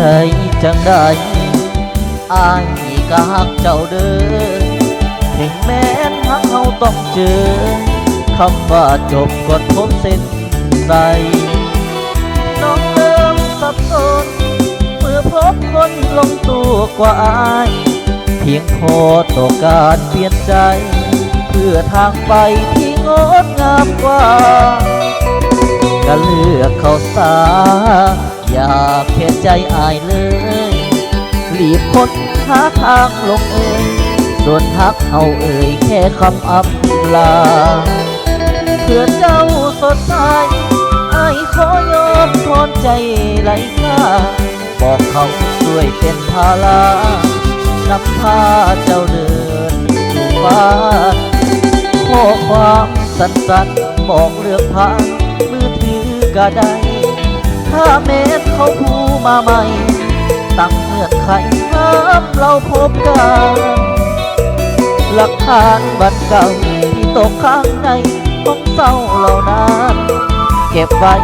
ใดจังใดอายก็ฮักเจ้าเด้อถึงแม้นฮักเขาต้องเจอคำว่าจบก่อนพบเส้นใสน้องเริ่มสับสนเมื่อพบคนลงตัวกว่าอายเพียงพอต่อการเปลี่ยนใจเพื่อทางไปที่งดงามกว่าก็เลือกเขาสาอย่าแค่ใจอายเลยรีบค้นหาทางลงส่วนฮักเอาแค่คำอำลาเพื่อเจ้าสดใสอายขอยอมทนใจไหลค่าบอกเขาช่วยเป็นภาระนำพาเจ้าเดินสู่ฟ้าข้อความสั้นๆบอกเรื่องพังมือถือก็ได้ถ้าแม้เขาพูมาใหม่ตั้งเงื่อนไขห้ามเราพบกันหลักฐานบัตรเก่าที่ตกข้างในห้องเศร้าเหล่านั้นเก็บไว้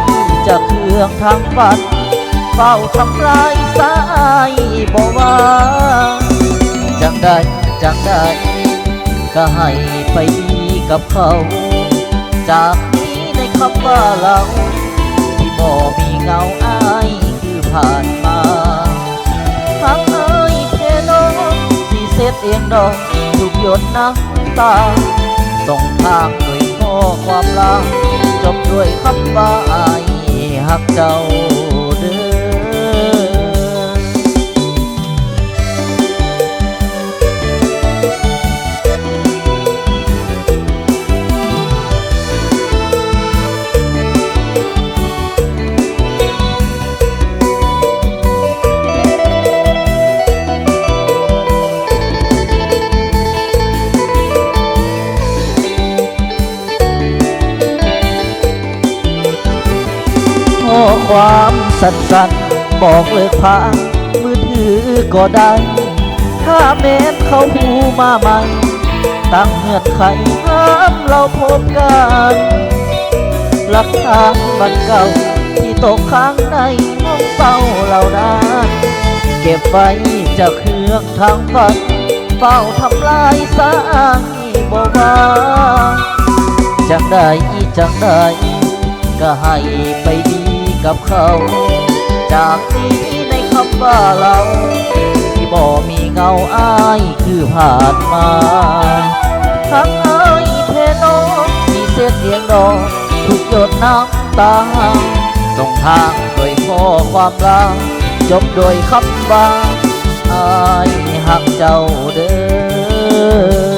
จากเครื่องทางฝันเฝ้าทำลายสายบอกว่าจังได้ก็ให้ไปดีกับเขาจากนี้ในคำว่าเราที่บ่มีเงาอายคือผ่านมาทั้งอายแค่น้องที่เสร็จเองดอกทุกหยดน้ำตาส่งทางด้วยข้อความลาจบด้วยคำว่าอายฮักเจ้าเด้อข้อความสั้นๆบอกเลิกพามือถือก็ได้ถ้าแม้นเขาพูมาใหม่ตั้งเงื่อนไขห้ามเราพบกันหลักฐานบัตรเก่าที่ตกค้างในห้องเศร้าเหล่านั้นเก็บไว้จากเครื่องทางฝันเฝ้าทำลายสายบอกว่าจังได้ก็ให้ไปดีกับเขาจากนี้ในคำว่าเราที่บ่มีเงาอายคือผ่านมาทั้งอายแท้น้องมีเศษเสียงดอกทุกหยดน้ำตาส่งทางโดยข้อความลาจบโดยคำว่าอายฮักเจ้าเด้อ